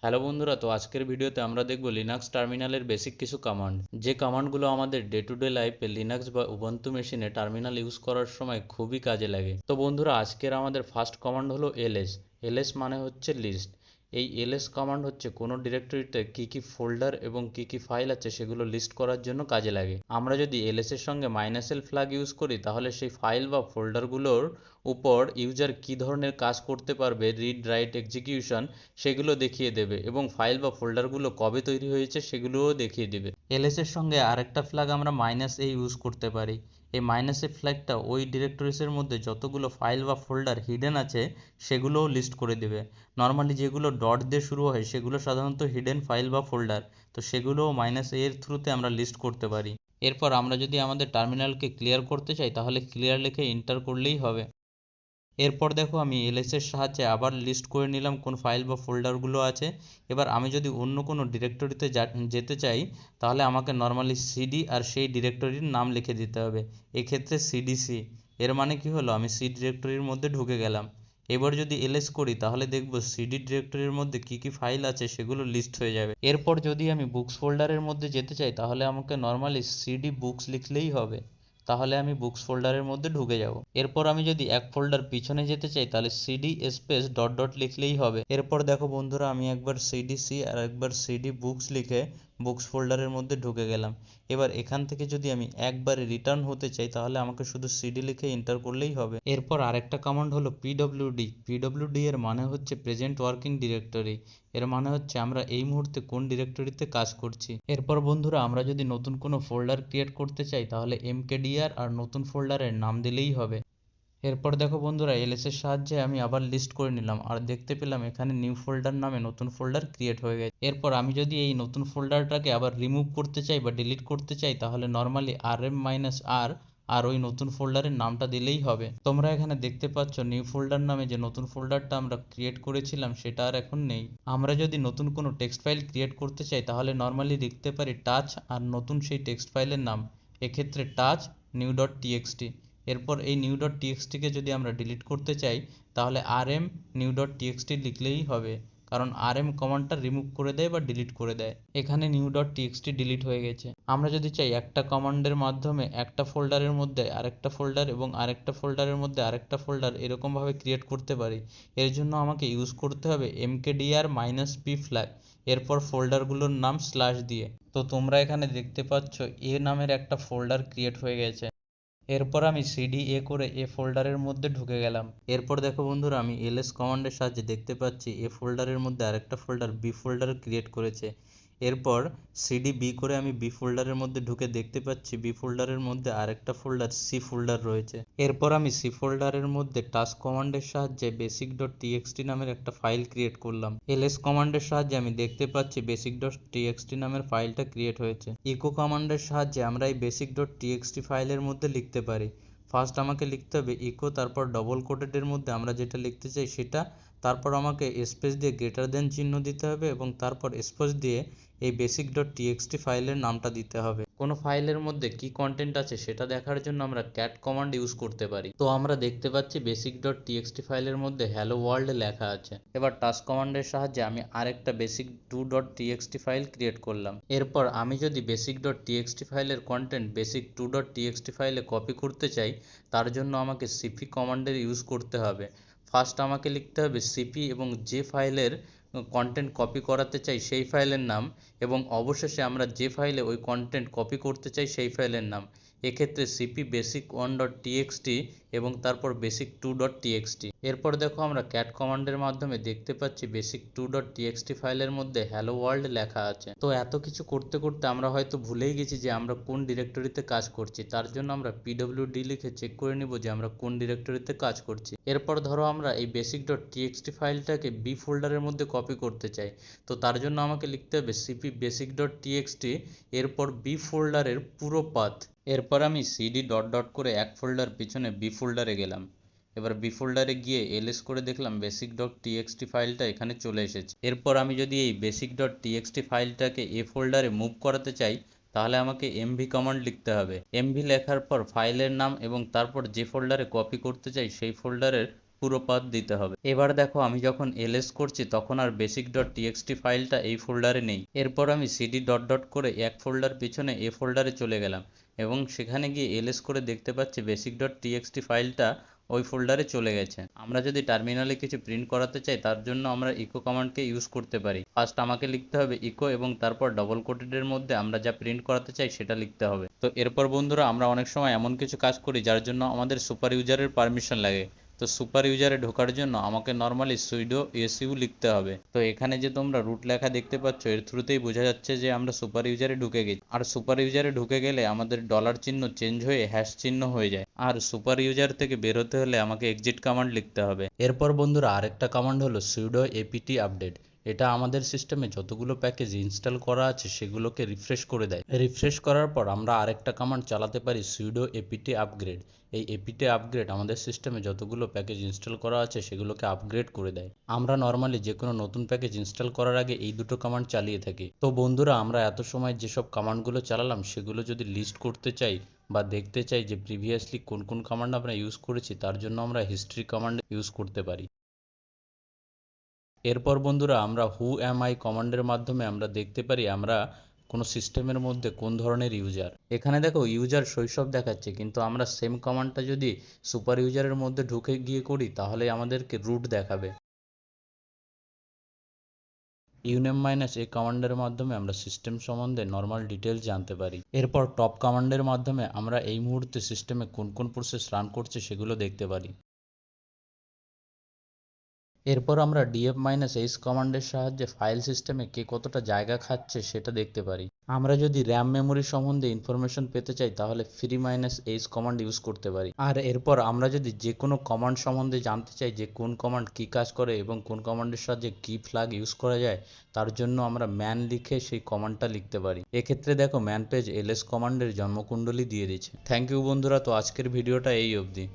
Hello বন্ধুরা, তো আজকের ভিডিওতে আমরা দেখব লিনাক্স টার্মিনালের বেসিক কিছু কমান্ড। যে কমান্ডগুলো আমাদের ডে টু ডে লাইফে লিনাক্স বা উবুন্টু মেশিনে টার্মিনাল ইউজ করার সময় খুবই কাজে লাগে। তো বন্ধুরা, আজকের আমাদের ফার্স্ট কমান্ড হলো এলএস। এলএস মানে হচ্ছে লিস্ট। এই এলএস কমান্ড হচ্ছে কোনো ডিরেক্টরিতে কী কী ফোল্ডার এবং কী কী ফাইল আছে সেগুলো লিস্ট করার জন্য কাজে লাগে। আমরা যদি এলএস এর সঙ্গে -l ফ্ল্যাগ ইউজ করি তাহলে সেই ফাইল বা ফোল্ডারগুলোর উপর ইউজার কী ধরনের কাজ করতে পারবে, রিড রাইট এক্সিকিউশন, সেগুলো দেখিয়ে দেবে এবং ফাইল বা ফোল্ডারগুলো কবে তৈরি হয়েছে সেগুলোও দেখিয়ে দেবে। এলএস এর সঙ্গে আরেকটা ফ্ল্যাগ আমরা -a ইউজ করতে পারি। এই -a ফ্ল্যাগটা ওই ডিরেক্টরিসের মধ্যে যতগুলো ফাইল বা ফোল্ডার হিডেন আছে সেগুলোও লিস্ট করে দেবে। নর্মালি যেগুলো ডট দিয়ে শুরু হয় সেগুলো সাধারণত হিডেন ফাইল বা ফোল্ডার, তো সেগুলোও -a এর থ্রুতে আমরা লিস্ট করতে পারি। এরপর আমরা যদি আমাদের টার্মিনালকে ক্লিয়ার করতে চাই তাহলে ক্লিয়ার লিখে এন্টার করলেই হবে। এরপর দেখো আমি এলএস এর সাহায্যে আবার লিস্ট করে নিলাম কোন ফাইল বা ফোল্ডারগুলো আছে। এবার আমি যদি অন্য কোনো ডিরেক্টরিতে যেতে চাই তাহলে আমাকে নর্মালি সিডি আর সেই ডিরেক্টরির নাম লিখে দিতে হবে। এক্ষেত্রে সিডিসি। এর মানে কি হলো, আমি সি ডিরেক্টরির মধ্যে ঢুকে গেলাম। এবার যদি এলএস করি তাহলে দেখব সিডি ডিরেক্টরির মধ্যে কি কি ফাইল আছে সেগুলো লিস্ট হয়ে যাবে। এরপর যদি আমি বুকস ফোল্ডারের মধ্যে যেতে চাই তাহলে আমাকে নর্মালি সিডি বুকস লিখলেই হবে। তাহলে আমি বুকস ফোল্ডারের মধ্যে ঢুকে যাব। এরপর আমি যদি এক ফোল্ডার পিছনে যেতে চাই তাহলে সিডি স্পেস ডট ডট লিখলেই হবে। এরপর দেখো বন্ধুরা, আমি একবার সিডিসি আর একবার সিডি বুকস লিখে বুকস ফোল্ডারের মধ্যে ঢুকে গেলাম। এবার এখান থেকে যদি আমি একবারে রিটার্ন হতে চাই তাহলে আমাকে শুধু সিডি লিখে এন্টার করলেই হবে। এরপর আরেকটা কমান্ড হলো পিডব্লিউডি। পিডব্লিউডি এর মানে হচ্ছে প্রেজেন্ট ওয়ার্কিং ডিরেক্টরি। এর মানে হচ্ছে আমরা এই মুহূর্তে কোন ডিরেক্টরিতে কাজ করছি। এরপর বন্ধুরা, আমরা যদি নতুন কোনো ফোল্ডার ক্রিয়েট করতে চাই তাহলে mkdir আর নতুন ফোল্ডারের নাম দিলেই হবে। এরপর দেখো বন্ধুরা, এলএস এর সাহায্যে আমি আবার লিস্ট করে নিলাম আর দেখতে পেলাম এখানে নিউ ফোল্ডার নামে নতুন ফোল্ডার ক্রিয়েট হয়ে গেছে। এরপর আমি যদি এই নতুন ফোল্ডারটাকে আবার রিমুভ করতে চাই বা ডিলিট করতে চাই তাহলে নর্মালি rm-r আর ওই নতুন ফোল্ডারের নামটা দিলেই হবে। তোমরা এখানে দেখতে পাচ্ছ নিউ ফোল্ডার নামে যে নতুন ফোল্ডারটা আমরা ক্রিয়েট করেছিলাম সেটা আর এখন নেই। আমরা যদি নতুন কোনো টেক্সট ফাইল ক্রিয়েট করতে চাই তাহলে নর্মালি লিখতে পারি টাচ আর নতুন সেই টেক্সট ফাইলের নাম, এক্ষেত্রে টাচ নিউ ডট টিএক্সটি। এরপর এই নিউ ডট টিএক্সটিকে যদি আমরা ডিলিট করতে চাই তাহলে rm নিউ ডট টিএক্সটি লিখলেই হবে, কারণ rm কমান্ডটা রিমুভ করে দেয় বা ডিলিট করে দেয়। এখানে নিউ ডট টিএক্সটি ডিলিট হয়ে গেছে। আমরা যদি চাই একটা কমান্ডের মাধ্যমে একটা ফোল্ডারের মধ্যে আরেকটা ফোল্ডার এবং আরেকটা ফোল্ডারের মধ্যে আরেকটা ফোল্ডার এরকমভাবে ক্রিয়েট করতে পারি। এর জন্য আমাকে ইউজ করতে হবে mkdir-p ফ্ল্যাগ, এরপর ফোল্ডারগুলোর নাম স্ল্যাশ দিয়ে। তো তোমরা এখানে দেখতে পাচ্ছ এ নামের একটা ফোল্ডার ক্রিয়েট হয়ে গেছে। এরপর আমি সিডি এ করে এ ফোল্ডারের মধ্যে ঢুকে গেলাম। এরপর দেখো বন্ধুরা, আমি এলএস কমান্ডের সাহায্যে দেখতে পাচ্ছি এ ফোল্ডারের মধ্যে আরেকটা ফোল্ডার বি ফোল্ডার ক্রিয়েট করেছে। এরপর সিডি বি করে আমি বি ফোল্ডারের মধ্যে ঢুকে দেখতে পাচ্ছি বি ফোল্ডারের মধ্যে আরেকটা ফোল্ডার সি ফোল্ডার রয়েছে। এরপর আমি সি ফোল্ডারের মধ্যে টাস্ক কমান্ডের সাহায্যে বেসিক ডট টিএক্সটি নামের একটা ফাইল ক্রিয়েট করলাম। এলএস কমান্ডের সাহায্যে আমি দেখতে পাচ্ছি বেসিক ডট টিএক্সটি নামের ফাইলটা ক্রিয়েট হয়েছে। ইকো কমান্ডের সাহায্যে আমরা এই বেসিক ডট টিএক্সটি ফাইলের মধ্যে লিখতে পারি। ফার্স্ট আমাকে লিখতে হবে ইকো, তারপর ডবল কোটেডের মধ্যে আমরা যেটা লিখতে চাই সেটা, তারপর আমাকে স্পেস দিয়ে গ্রেটার দেন চিহ্ন দিতে হবে এবং তারপর স্পেস দিয়ে এই বেসিক ডট টিএক্সটি ফাইলের নামটা দিতে হবে। কোনো ফাইলের মধ্যে কি কন্টেন্ট আছে সেটা দেখার জন্য আমরা ক্যাট কমান্ড ইউজ করতে পারি। তো আমরা দেখতে পাচ্ছি বেসিক ডট টিএক্সটি ফাইলের মধ্যে হ্যালো ওয়ার্ল্ড লেখা আছে। এবার টাস্ক কমান্ডের সাহায্যে আমি আরেকটা basic to dot TXT file create করলাম। এরপর আমি যদি বেসিক ডট টিএক্সটি ফাইলের content basic to dot TXT ফাইলে কপি করতে চাই তার জন্য আমাকে সিপি কমান্ডের ইউজ করতে হবে। ফার্স্ট আমাকে লিখতে হবে সিপি এবং যে ফাইলের কন্টেন্ট কপি করাতে চাই সেই ফাইলের নাম, এবং অবশেষে আমরা যে ফাইলে ওই কন্টেন্ট কপি করতে চাই সেই ফাইলের নাম, এক্ষেত্রে CP basic one dot TXT এবং তারপর বেসিক টু ডট টিএক্সটি। এরপর দেখো আমরা ক্যাট কমান্ডের মাধ্যমে দেখতে পাচ্ছি বেসিক টু ডট টিএক্সটি ফাইলের মধ্যে হ্যালো ওয়ার্ল্ড লেখা আছে। তো এত কিছু করতে করতে আমরা হয়তো ভুলেই গেছি যে আমরা কোন ডিরেক্টরিতে কাজ করছি, তার জন্য আমরা পিডব্লিউডি লিখে চেক করে নিব যে আমরা কোন ডিরেক্টরিতে কাজ করছি। এরপর ধরো আমরা এই বেসিক ডট টিএক্সটি ফাইলটাকে বি ফোল্ডারের মধ্যে কপি করতে চাই, তো তার জন্য আমাকে লিখতে হবে সিপি বেসিক ডট টিএক্সটি, এরপর বি ফোল্ডারের পুরো পাথ। এরপর আমি সিডি ডট ডট করে এক ফোল্ডার পিছনে বি ফোল্ডারে গেলাম। এবার বি ফোল্ডারে গিয়ে এলএস করে দেখলাম বেসিক ডট টিএক্সটি ফাইলটা এখানে চলে এসেছে। এরপর আমি যদি এই বেসিক ডট টিএক্সটি ফাইলটাকে এ ফোল্ডারে মুভ করাতে চাই তাহলে আমাকে এমভি কমান্ড লিখতে হবে। এমভি লেখার পর ফাইলের নাম এবং তারপর যে ফোল্ডারে কপি করতে চাই সেই ফোল্ডারের পুরো পাথ দিতে হবে। এবার দেখো আমি যখন ls করছি তখন আর basic.txt ফাইলটা এই ফোল্ডারে নেই। এরপর আমি cd ডট ডট করে এক ফোল্ডার পিছনে এ ফোল্ডারে চলে গেলাম এবং সেখানে গিয়ে ls করে দেখতে পাচ্ছি basic.txt ফাইলটা ওই ফোল্ডারে চলে গেছে। আমরা যদি টার্মিনালে কিছু প্রিন্ট করাতে চাই তার জন্য আমরা ইকো কমান্ডকে ইউজ করতে পারি। ফার্স্ট আমাকে লিখতে হবে ইকো এবং তারপর ডবল কোটেডের মধ্যে আমরা যা প্রিন্ট করাতে চাই সেটা লিখতে হবে। তো এরপর বন্ধুরা আমরা অনেক সময় এমন কিছু কাজ করি যার জন্য আমাদের সুপার ইউজারের পারমিশন লাগে। তো সুপার ইউজারে ঢোকার জন্য আমাকে নর্মালি সুইডো এসইউ লিখতে হবে। তো এখানে যে তোমরা রুট লেখা দেখতে পাচ্ছ এর থ্রুতেই বোঝা যাচ্ছে যে আমরা সুপার ইউজারে ঢুকে গেছি। আর সুপার ইউজারে ঢুকে গেলে আমাদের ডলার চিহ্ন চেঞ্জ হয়ে হ্যাশ চিহ্ন হয়ে যায়। আর সুপার ইউজার থেকে বেরোতে হলে আমাকে এক্সিট কমান্ড লিখতে হবে। এরপর বন্ধুরা আরেকটা কমান্ড হলো সুইডো এপিটি আপডেট। এটা আমাদের সিস্টেমে যতগুলো প্যাকেজ ইনস্টল করা আছে সেগুলোকে রিফ্রেশ করে দেয়। রিফ্রেশ করার পর আমরা আরেকটা কমান্ড চালাতে পারি সুইডো এপিটি আপগ্রেড। এই এপিটি আপগ্রেড আমাদের সিস্টেমে যতগুলো প্যাকেজ ইনস্টল করা আছে সেগুলোকে আপগ্রেড করে দেয়। আমরা নর্মালি যে কোনো নতুন প্যাকেজ ইনস্টল করার আগে এই দুটো কমান্ড চালিয়ে থাকি। তো বন্ধুরা আমরা এত সময় যেসব কমান্ডগুলো চালালাম সেগুলো যদি লিস্ট করতে চাই বা দেখতে চাই যে প্রিভিয়াসলি কোন কোন কমান্ড আমরা ইউজ করেছি তার জন্য আমরা হিস্ট্রি কমান্ড ইউজ করতে পারি। এরপর বন্ধুরা আমরা হু অ্যাম আই কমান্ডের মাধ্যমে আমরা দেখতে পারি আমরা কোনো সিস্টেমের মধ্যে কোন ধরনের ইউজার। এখানে দেখো ইউজার শৈশব দেখাচ্ছে, কিন্তু আমরা সেম কমান্ডটা যদি সুপার ইউজারের মধ্যে ঢুকে গিয়ে করি তাহলে আমাদেরকে রুট দেখাবে। ইউনেম মাইনাস এই কমান্ডের মাধ্যমে আমরা সিস্টেম সম্বন্ধে নর্মাল ডিটেলস জানতে পারি। এরপর টপ কমান্ডের মাধ্যমে আমরা এই মুহূর্তে সিস্টেমে কোন কোন প্রসেস রান করছে সেগুলো দেখতে পারি। এরপর আমরা df-h কমান্ডের সাহায্যে ফাইল সিস্টেমে কে কতটা জায়গা খাচ্ছে সেটা দেখতে পারি। আমরা যদি র্যাম মেমোরি সম্বন্ধে ইনফরমেশন পেতে চাই তাহলে free-h কমান্ড ইউজ করতে পারি। আর এরপর আমরা যদি যে কোনো কমান্ড সম্বন্ধে জানতে চাই যে কোন কমান্ড কী কাজ করে এবং কোন কমান্ডের সাহায্যে কী ফ্ল্যাগ ইউজ করা যায় তার জন্য আমরা ম্যান লিখে সেই কমান্ডটা লিখতে পারি। এক্ষেত্রে দেখো ম্যান পেজ ls কমান্ডের জন্মকুণ্ডলী দিয়ে দিয়েছে। থ্যাংক ইউ বন্ধুরা, তো আজকের ভিডিওটা এই অবধি।